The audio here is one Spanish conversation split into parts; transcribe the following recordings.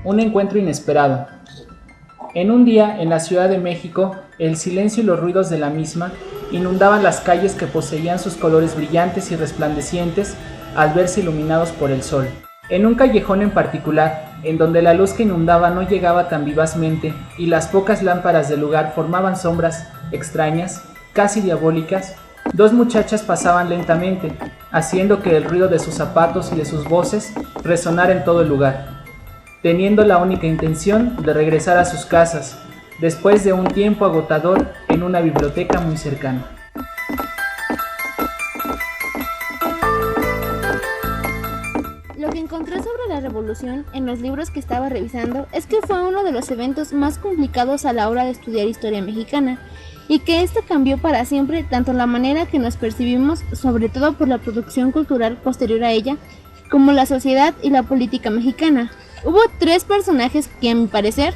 Un encuentro inesperado. En un día, en la Ciudad de México, el silencio y los ruidos de la misma inundaban las calles que poseían sus colores brillantes y resplandecientes al verse iluminados por el sol. En un callejón en particular, en donde la luz que inundaba no llegaba tan vivazmente y las pocas lámparas del lugar formaban sombras extrañas, casi diabólicas, dos muchachas pasaban lentamente, haciendo que el ruido de sus zapatos y de sus voces resonara en todo el lugar, teniendo la única intención de regresar a sus casas, después de un tiempo agotador en una biblioteca muy cercana. Lo que encontré sobre la revolución en los libros que estaba revisando es que fue uno de los eventos más complicados a la hora de estudiar historia mexicana, y que esto cambió para siempre tanto la manera que nos percibimos, sobre todo por la producción cultural posterior a ella, como la sociedad y la política mexicana. Hubo 3 personajes que, a mi parecer,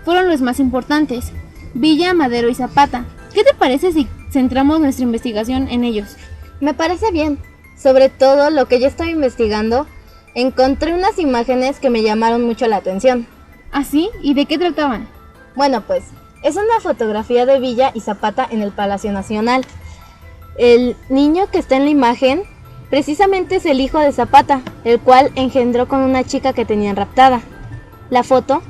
fueron los más importantes: Villa, Madero y Zapata. ¿Qué te parece si centramos nuestra investigación en ellos? Me parece bien. Sobre todo lo que yo estaba investigando, encontré unas imágenes que me llamaron mucho la atención. ¿Ah, sí? ¿Y de qué trataban? Bueno, pues, es una fotografía de Villa y Zapata en el Palacio Nacional. El niño que está en la imagen precisamente es el hijo de Zapata, el cual engendró con una chica que tenían raptada. La foto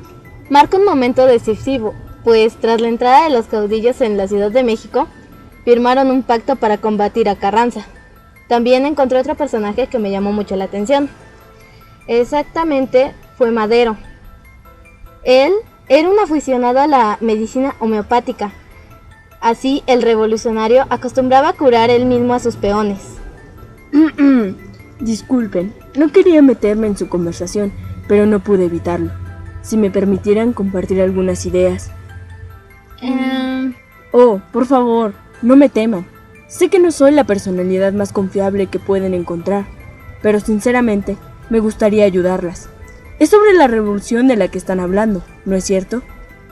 marca un momento decisivo, pues tras la entrada de los caudillos en la Ciudad de México, firmaron un pacto para combatir a Carranza. También encontré otro personaje que me llamó mucho la atención. Exactamente, fue Madero. Él era un aficionado a la medicina homeopática. Así, el revolucionario acostumbraba a curar él mismo a sus peones. Disculpen, no quería meterme en su conversación, pero no pude evitarlo. Si me permitieran compartir algunas ideas. Oh, por favor, no me teman. Sé que no soy la personalidad más confiable que pueden encontrar, pero sinceramente me gustaría ayudarlas. Es sobre la revolución de la que están hablando, ¿no es cierto?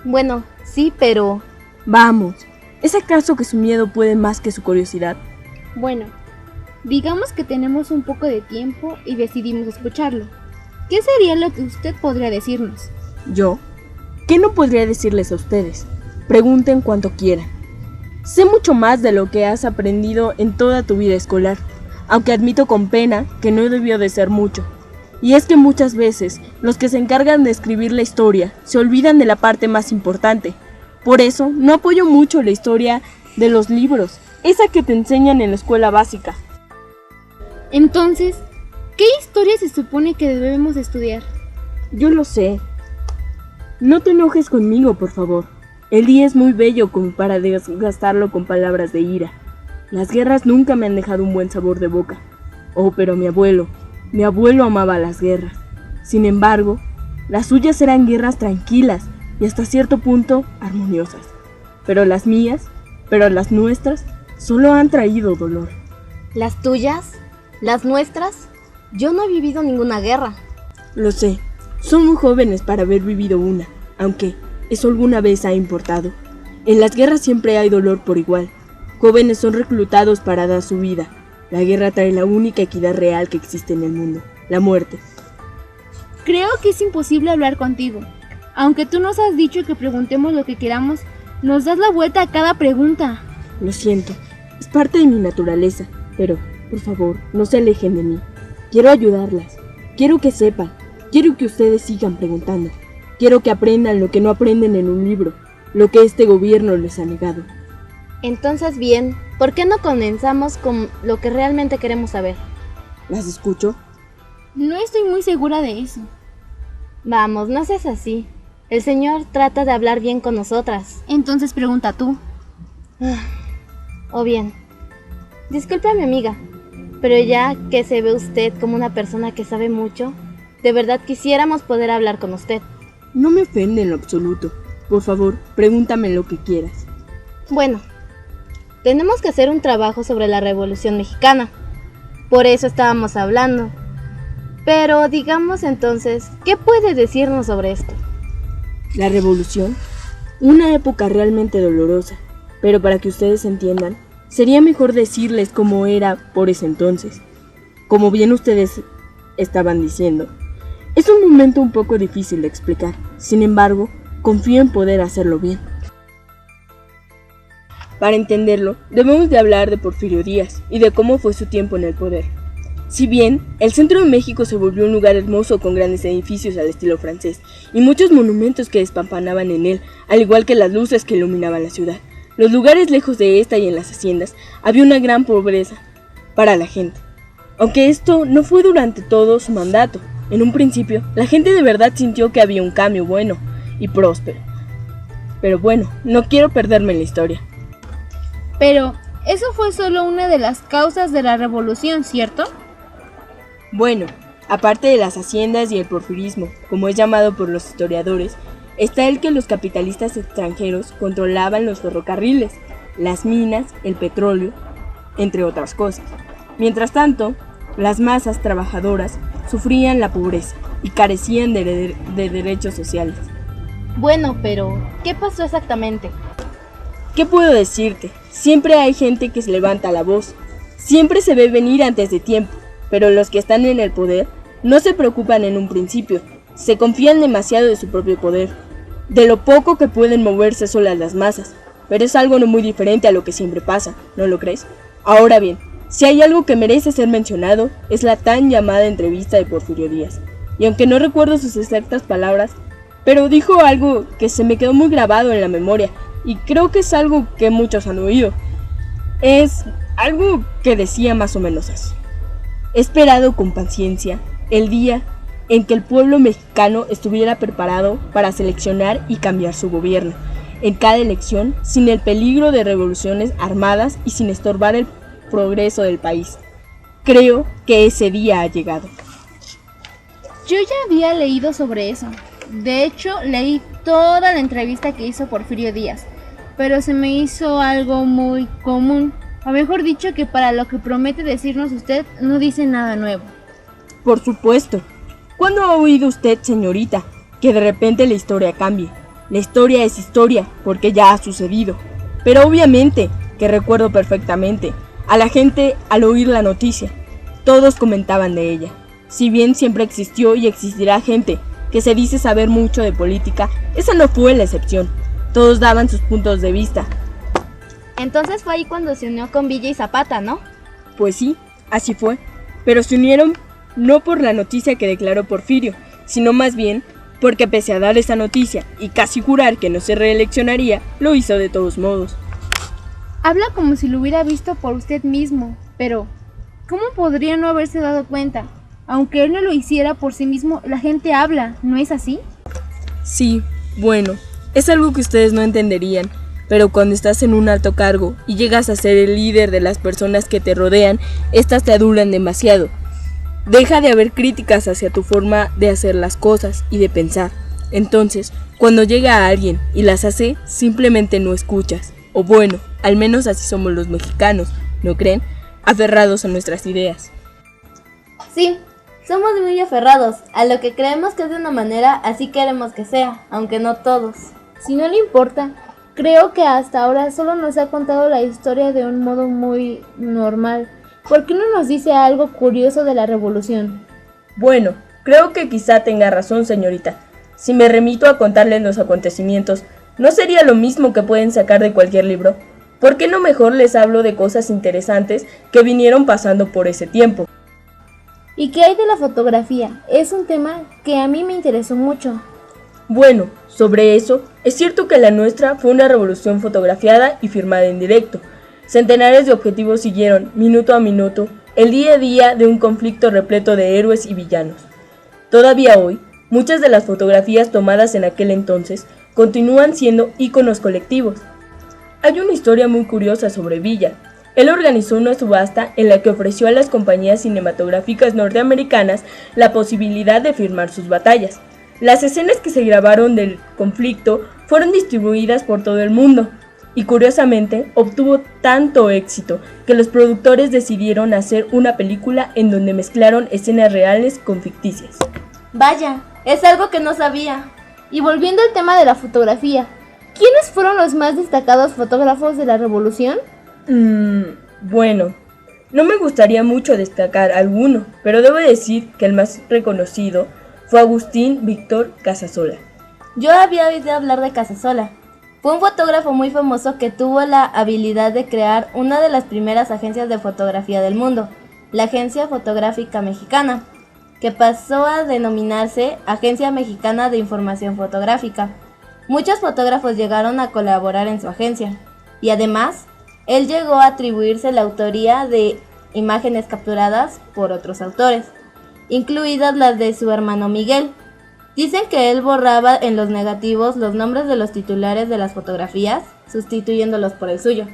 Bueno, sí, pero... Vamos, ¿es acaso que su miedo puede más que su curiosidad? Bueno, digamos que tenemos un poco de tiempo y decidimos escucharlo. ¿Qué sería lo que usted podría decirnos? ¿Yo? ¿Qué no podría decirles a ustedes? Pregunten cuanto quieran. Sé mucho más de lo que has aprendido en toda tu vida escolar, aunque admito con pena que no debió de ser mucho. Y es que muchas veces los que se encargan de escribir la historia se olvidan de la parte más importante. Por eso no apoyo mucho la historia de los libros, esa que te enseñan en la escuela básica. Entonces, ¿qué historia se supone que debemos estudiar? Yo lo sé. No te enojes conmigo, por favor. El día es muy bello como para desgastarlo con palabras de ira. Las guerras nunca me han dejado un buen sabor de boca. Oh, pero mi abuelo amaba las guerras. Sin embargo, las suyas eran guerras tranquilas y hasta cierto punto armoniosas. Pero las nuestras, solo han traído dolor. ¿Las tuyas? ¿Las nuestras? Yo no he vivido ninguna guerra. Lo sé, son muy jóvenes para haber vivido una, aunque eso alguna vez ha importado. En las guerras siempre hay dolor por igual. Jóvenes son reclutados para dar su vida. La guerra trae la única equidad real que existe en el mundo, la muerte. Creo que es imposible hablar contigo. Aunque tú nos has dicho que preguntemos lo que queramos, nos das la vuelta a cada pregunta. Lo siento, es parte de mi naturaleza, pero, por favor, no se alejen de mí. Quiero ayudarlas, quiero que sepan, quiero que ustedes sigan preguntando. Quiero que aprendan lo que no aprenden en un libro, lo que este gobierno les ha negado. Entonces bien, ¿por qué no comenzamos con lo que realmente queremos saber? ¿Las escucho? No estoy muy segura de eso. Vamos, no seas así. El señor trata de hablar bien con nosotras. Entonces pregunta tú. O bien, disculpe a mi amiga, pero ya que se ve usted como una persona que sabe mucho, de verdad quisiéramos poder hablar con usted. No me ofende en lo absoluto. Por favor, pregúntame lo que quieras. Bueno, tenemos que hacer un trabajo sobre la Revolución Mexicana. Por eso estábamos hablando. Pero digamos entonces, ¿qué puede decirnos sobre esto? La revolución, una época realmente dolorosa, pero para que ustedes entiendan, sería mejor decirles cómo era por ese entonces. Como bien ustedes estaban diciendo, es un momento un poco difícil de explicar, sin embargo, confío en poder hacerlo bien. Para entenderlo, debemos de hablar de Porfirio Díaz y de cómo fue su tiempo en el poder. Si bien, el centro de México se volvió un lugar hermoso con grandes edificios al estilo francés y muchos monumentos que despampanaban en él, al igual que las luces que iluminaban la ciudad. Los lugares lejos de esta y en las haciendas había una gran pobreza para la gente. Aunque esto no fue durante todo su mandato, en un principio la gente de verdad sintió que había un cambio bueno y próspero. Pero bueno, no quiero perderme en la historia. Pero eso fue solo una de las causas de la revolución, ¿cierto? Bueno, aparte de las haciendas y el porfirismo, como es llamado por los historiadores, está el que los capitalistas extranjeros controlaban los ferrocarriles, las minas, el petróleo, entre otras cosas. Mientras tanto, las masas trabajadoras sufrían la pobreza y carecían de derechos sociales. Bueno, pero ¿qué pasó exactamente? ¿Qué puedo decirte? Siempre hay gente que se levanta la voz. Siempre se ve venir antes de tiempo, pero los que están en el poder no se preocupan en un principio. Se confían demasiado de su propio poder, de lo poco que pueden moverse solas las masas. Pero es algo no muy diferente a lo que siempre pasa, ¿no lo crees? Ahora bien, si hay algo que merece ser mencionado, es la tan llamada entrevista de Porfirio Díaz. Y aunque no recuerdo sus exactas palabras, pero dijo algo que se me quedó muy grabado en la memoria, y creo que es algo que muchos han oído. Es algo que decía más o menos así: he esperado con paciencia el día en que el pueblo mexicano estuviera preparado para seleccionar y cambiar su gobierno en cada elección, sin el peligro de revoluciones armadas y sin estorbar el progreso del país. Creo que ese día ha llegado. Yo ya había leído sobre eso. De hecho, leí toda la entrevista que hizo Porfirio Díaz, pero se me hizo algo muy común, o mejor dicho, que para lo que promete decirnos usted no dice nada nuevo. Por supuesto. ¿Cuándo ha oído usted, señorita, que de repente la historia cambie? La historia es historia, porque ya ha sucedido. Pero obviamente, que recuerdo perfectamente, a la gente al oír la noticia, todos comentaban de ella. Si bien siempre existió y existirá gente que se dice saber mucho de política, esa no fue la excepción. Todos daban sus puntos de vista. Entonces fue ahí cuando se unió con Villa y Zapata, ¿no? Pues sí, así fue. Pero se unieron no por la noticia que declaró Porfirio, sino más bien porque pese a dar esa noticia y casi jurar que no se reeleccionaría, lo hizo de todos modos. Habla como si lo hubiera visto por usted mismo, pero ¿cómo podría no haberse dado cuenta? Aunque él no lo hiciera por sí mismo, la gente habla, ¿no es así? Sí, bueno, es algo que ustedes no entenderían, pero cuando estás en un alto cargo y llegas a ser el líder de las personas que te rodean, estas te adulan demasiado. Deja de haber críticas hacia tu forma de hacer las cosas y de pensar. Entonces, cuando llega alguien y las hace, simplemente no escuchas. O bueno, al menos así somos los mexicanos, ¿no creen? Aferrados a nuestras ideas. Sí, somos muy aferrados a lo que creemos que es de una manera, así queremos que sea, aunque no todos. Si no le importa, creo que hasta ahora solo nos ha contado la historia de un modo muy normal. ¿Por qué no nos dice algo curioso de la revolución? Bueno, creo que quizá tenga razón, señorita. Si me remito a contarles los acontecimientos, ¿no sería lo mismo que pueden sacar de cualquier libro? ¿Por qué no mejor les hablo de cosas interesantes que vinieron pasando por ese tiempo? ¿Y qué hay de la fotografía? Es un tema que a mí me interesó mucho. Bueno, sobre eso, es cierto que la nuestra fue una revolución fotografiada y filmada en directo. Centenares de objetivos siguieron, minuto a minuto, el día a día de un conflicto repleto de héroes y villanos. Todavía hoy, muchas de las fotografías tomadas en aquel entonces continúan siendo íconos colectivos. Hay una historia muy curiosa sobre Villa. Él organizó una subasta en la que ofreció a las compañías cinematográficas norteamericanas la posibilidad de filmar sus batallas. Las escenas que se grabaron del conflicto fueron distribuidas por todo el mundo. y curiosamente obtuvo tanto éxito que los productores decidieron hacer una película en donde mezclaron escenas reales con ficticias. Vaya, es algo que no sabía. Y volviendo al tema de la fotografía, ¿quiénes fueron los más destacados fotógrafos de la Revolución? Bueno, no me gustaría mucho destacar alguno, pero debo decir que el más reconocido fue Agustín Víctor Casasola. Yo había oído hablar de Casasola. Fue un fotógrafo muy famoso que tuvo la habilidad de crear una de las primeras agencias de fotografía del mundo, la Agencia Fotográfica Mexicana, que pasó a denominarse Agencia Mexicana de Información Fotográfica. Muchos fotógrafos llegaron a colaborar en su agencia, y además, él llegó a atribuirse la autoría de imágenes capturadas por otros autores, incluidas las de su hermano Miguel. Dicen que él borraba en los negativos los nombres de los titulares de las fotografías, sustituyéndolos por el suyo.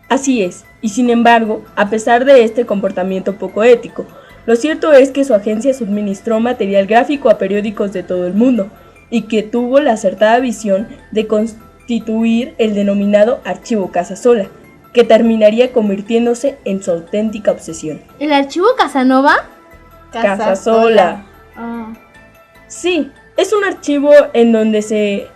Así es, y sin embargo, a pesar de este comportamiento poco ético, lo cierto es que su agencia suministró material gráfico a periódicos de todo el mundo, y que tuvo la acertada visión de constituir el denominado Archivo Casasola, que terminaría convirtiéndose en su auténtica obsesión. ¿El archivo Casanova? Casasola. Sí, es un archivo en donde se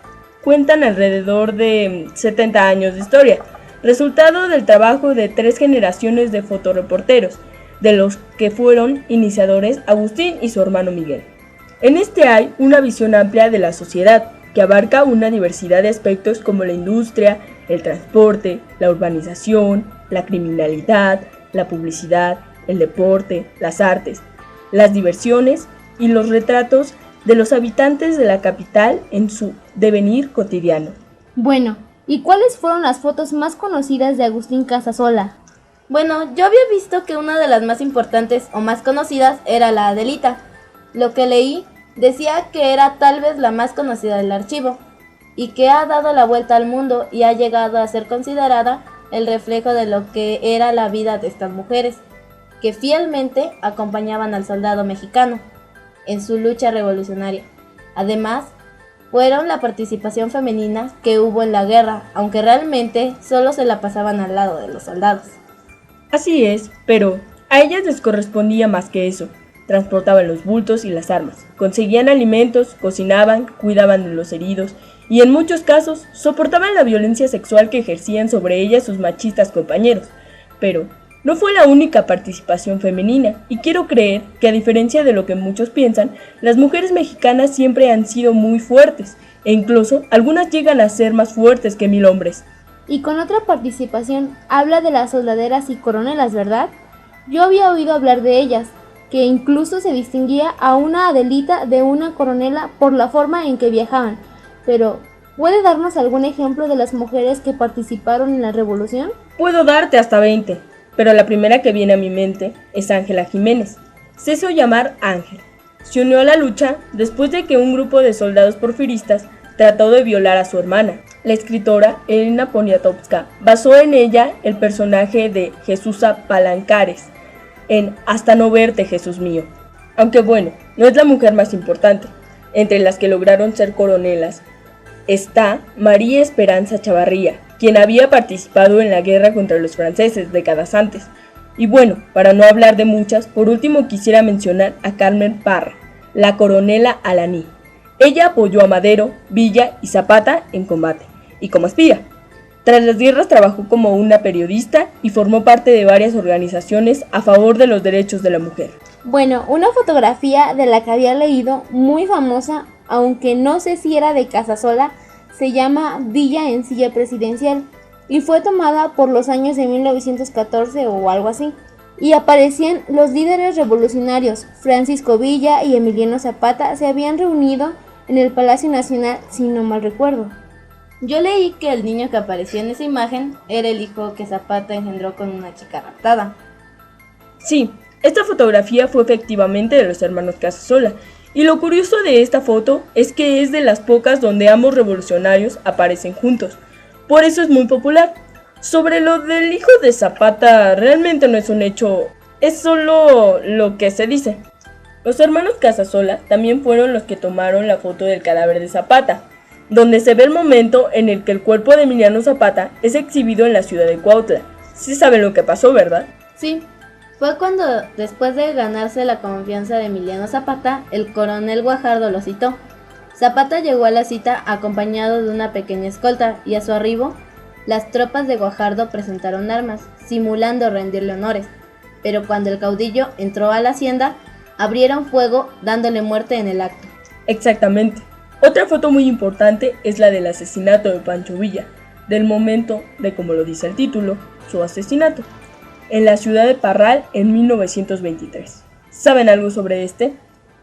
cuentan alrededor de 70 años de historia, resultado del trabajo de 3 generaciones de fotoreporteros, de los que fueron iniciadores Agustín y su hermano Miguel. En este hay una visión amplia de la sociedad, que abarca una diversidad de aspectos como la industria, el transporte, la urbanización, la criminalidad, la publicidad, el deporte, las artes, las diversiones y los retratos de los habitantes de la capital en su devenir cotidiano. Bueno, ¿y cuáles fueron las fotos más conocidas de Agustín Casasola? Bueno, yo había visto que una de las más importantes o más conocidas era la Adelita. Lo que leí decía que era tal vez la más conocida del archivo, y que ha dado la vuelta al mundo y ha llegado a ser considerada el reflejo de lo que era la vida de estas mujeres, que fielmente acompañaban al soldado mexicano en su lucha revolucionaria. Además, fueron la participación femenina que hubo en la guerra, aunque realmente solo se la pasaban al lado de los soldados. Así es, pero a ellas les correspondía más que eso. Transportaban los bultos y las armas, conseguían alimentos, cocinaban, cuidaban de los heridos y en muchos casos soportaban la violencia sexual que ejercían sobre ellas sus machistas compañeros. Pero no fue la única participación femenina, y quiero creer que, a diferencia de lo que muchos piensan, las mujeres mexicanas siempre han sido muy fuertes, e incluso algunas llegan a ser más fuertes que 1000 hombres. Y con otra participación, habla de las soldaderas y coronelas, ¿verdad? Yo había oído hablar de ellas, que incluso se distinguía a una Adelita de una coronela por la forma en que viajaban. Pero, ¿puede darnos algún ejemplo de las mujeres que participaron en la revolución? Puedo darte hasta 20. Pero la primera que viene a mi mente es Ángela Jiménez. Se hizo llamar Ángel. Se unió a la lucha después de que un grupo de soldados porfiristas trató de violar a su hermana. La escritora Elena Poniatowska basó en ella el personaje de Jesusa Palancares en Hasta no verte, Jesús mío. Aunque bueno, no es la mujer más importante. Entre las que lograron ser coronelas está María Esperanza Chavarría, quien había participado en la guerra contra los franceses décadas antes. Y bueno, para no hablar de muchas, por último quisiera mencionar a Carmen Parra, la coronela Alaní. Ella apoyó a Madero, Villa y Zapata en combate, y como espía. Tras las guerras trabajó como una periodista y formó parte de varias organizaciones a favor de los derechos de la mujer. Bueno, una fotografía de la que había leído, muy famosa, aunque no sé si era de Casasola, se llama Villa en silla presidencial y fue tomada por los años de 1914 o algo así. Y aparecían los líderes revolucionarios. Francisco Villa y Emiliano Zapata se habían reunido en el Palacio Nacional, si no mal recuerdo. Yo leí que el niño que apareció en esa imagen era el hijo que Zapata engendró con una chica raptada. Sí, esta fotografía fue efectivamente de los hermanos Casasola, y lo curioso de esta foto es que es de las pocas donde ambos revolucionarios aparecen juntos. Por eso es muy popular. Sobre lo del hijo de Zapata, realmente no es un hecho, es solo lo que se dice. Los hermanos Casasola también fueron los que tomaron la foto del cadáver de Zapata. donde se ve el momento en el que el cuerpo de Emiliano Zapata es exhibido en la ciudad de Cuautla. Sí saben lo que pasó, ¿verdad? Sí, fue cuando, después de ganarse la confianza de Emiliano Zapata, el coronel Guajardo lo citó. Zapata llegó a la cita acompañado de una pequeña escolta y a su arribo, las tropas de Guajardo presentaron armas, simulando rendirle honores. Pero cuando el caudillo entró a la hacienda, abrieron fuego dándole muerte en el acto. Exactamente. Otra foto muy importante es la del asesinato de Pancho Villa, del momento de, como lo dice el título, su asesinato, en la ciudad de Parral en 1923. ¿Saben algo sobre este?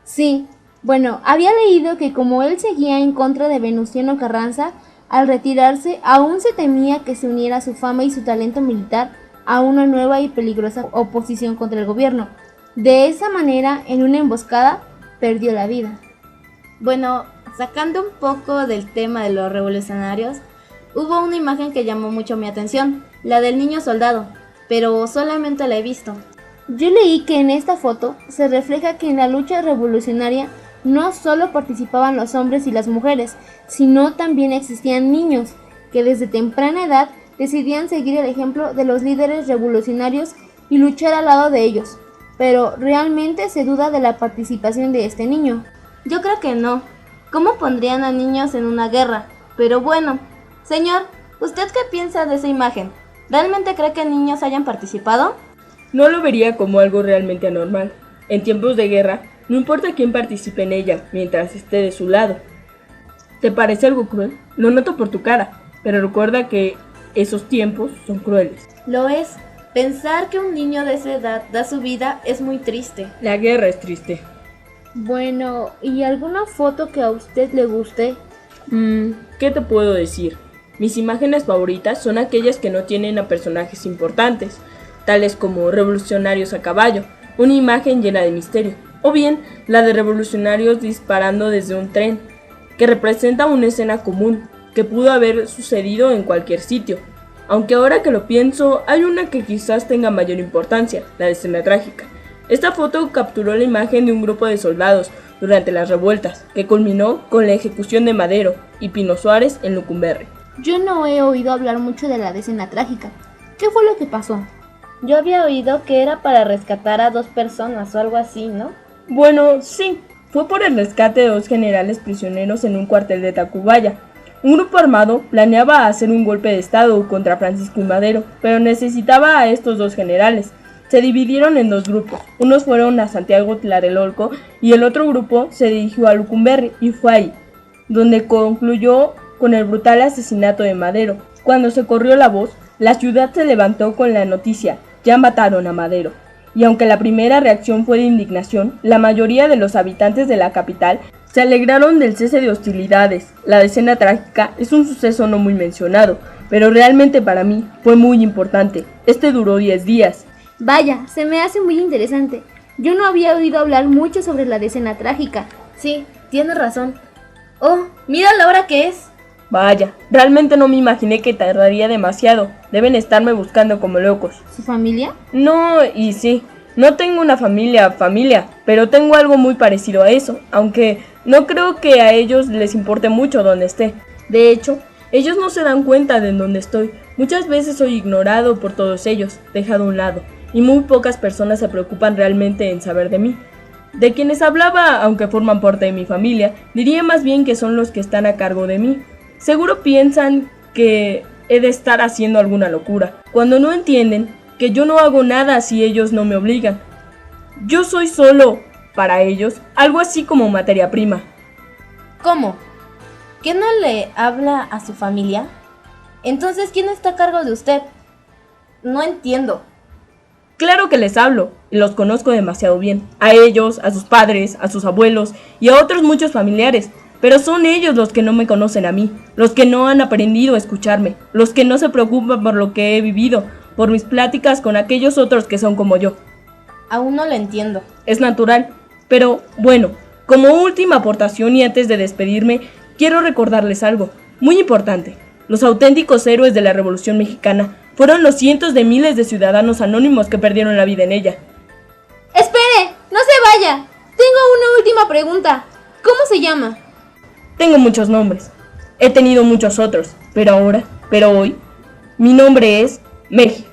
Sí, bueno, había leído que como él seguía en contra de Venustiano Carranza, al retirarse aún se temía que se uniera su fama y su talento militar a una nueva y peligrosa oposición contra el gobierno. De esa manera, en una emboscada, perdió la vida. Bueno, sacando un poco del tema de los revolucionarios, hubo una imagen que llamó mucho mi atención, la del niño soldado, pero solamente la he visto. Yo leí que en esta foto se refleja que en la lucha revolucionaria no solo participaban los hombres y las mujeres, sino también existían niños que desde temprana edad decidían seguir el ejemplo de los líderes revolucionarios y luchar al lado de ellos. Pero realmente se duda de la participación de este niño. Yo creo que no. ¿Cómo pondrían a niños en una guerra? Pero bueno, señor, ¿usted qué piensa de esa imagen? ¿Realmente cree que niños hayan participado? No lo vería como algo realmente anormal. En tiempos de guerra, no importa quién participe en ella mientras esté de su lado. ¿Te parece algo cruel? Lo noto por tu cara, pero recuerda que esos tiempos son crueles. Lo es. Pensar que un niño de esa edad da su vida es muy triste. La guerra es triste. Bueno, ¿y alguna foto que a usted le guste? ¿Qué te puedo decir? Mis imágenes favoritas son aquellas que no tienen a personajes importantes, tales como revolucionarios a caballo, una imagen llena de misterio, o bien la de revolucionarios disparando desde un tren, que representa una escena común, que pudo haber sucedido en cualquier sitio. Aunque ahora que lo pienso, hay una que quizás tenga mayor importancia, la escena trágica. Esta foto capturó la imagen de un grupo de soldados durante las revueltas, que culminó con la ejecución de Madero y Pino Suárez en Lecumberri. Yo no he oído hablar mucho de la escena trágica. ¿Qué fue lo que pasó? Yo había oído que era para rescatar a 2 personas o algo así, ¿no? Bueno, sí, fue por el rescate de 2 generales prisioneros en un cuartel de Tacubaya. Un grupo armado planeaba hacer un golpe de estado contra Francisco y Madero, pero necesitaba a estos 2 generales. Se dividieron en 2 grupos, unos fueron a Santiago Tlatelolco y el otro grupo se dirigió a Lecumberri y fue ahí, donde concluyó con el brutal asesinato de Madero. Cuando se corrió la voz, la ciudad se levantó con la noticia, ya mataron a Madero. Y aunque la primera reacción fue de indignación, la mayoría de los habitantes de la capital se alegraron del cese de hostilidades. La escena trágica es un suceso no muy mencionado, pero realmente para mí fue muy importante. Este duró 10 días. Vaya, se me hace muy interesante. Yo no había oído hablar mucho sobre la escena trágica. Sí, tienes razón. Oh, mira la hora que es. Vaya, realmente no me imaginé que tardaría demasiado. Deben estarme buscando como locos. ¿Su familia? No, y sí, no tengo una familia, pero tengo algo muy parecido a eso, aunque no creo que a ellos les importe mucho donde esté. De hecho, ellos no se dan cuenta de en dónde estoy. Muchas veces soy ignorado por todos ellos, dejado a un lado, y muy pocas personas se preocupan realmente en saber de mí. De quienes hablaba, aunque forman parte de mi familia, diría más bien que son los que están a cargo de mí. Seguro piensan que he de estar haciendo alguna locura, cuando no entienden que yo no hago nada si ellos no me obligan. Yo soy solo, para ellos, algo así como materia prima. ¿Cómo? ¿Que no le habla a su familia? Entonces, ¿quién está a cargo de usted? No entiendo. Claro que les hablo, y los conozco demasiado bien. A ellos, a sus padres, a sus abuelos y a otros muchos familiares. Pero son ellos los que no me conocen a mí, los que no han aprendido a escucharme, los que no se preocupan por lo que he vivido, por mis pláticas con aquellos otros que son como yo. Aún no lo entiendo. Es natural, pero bueno, como última aportación y antes de despedirme, quiero recordarles algo muy importante. Los auténticos héroes de la Revolución Mexicana fueron los cientos de miles de ciudadanos anónimos que perdieron la vida en ella. ¡Espere! ¡No se vaya! Tengo una última pregunta. ¿Cómo se llama? Tengo muchos nombres. He tenido muchos otros, pero hoy, mi nombre es México.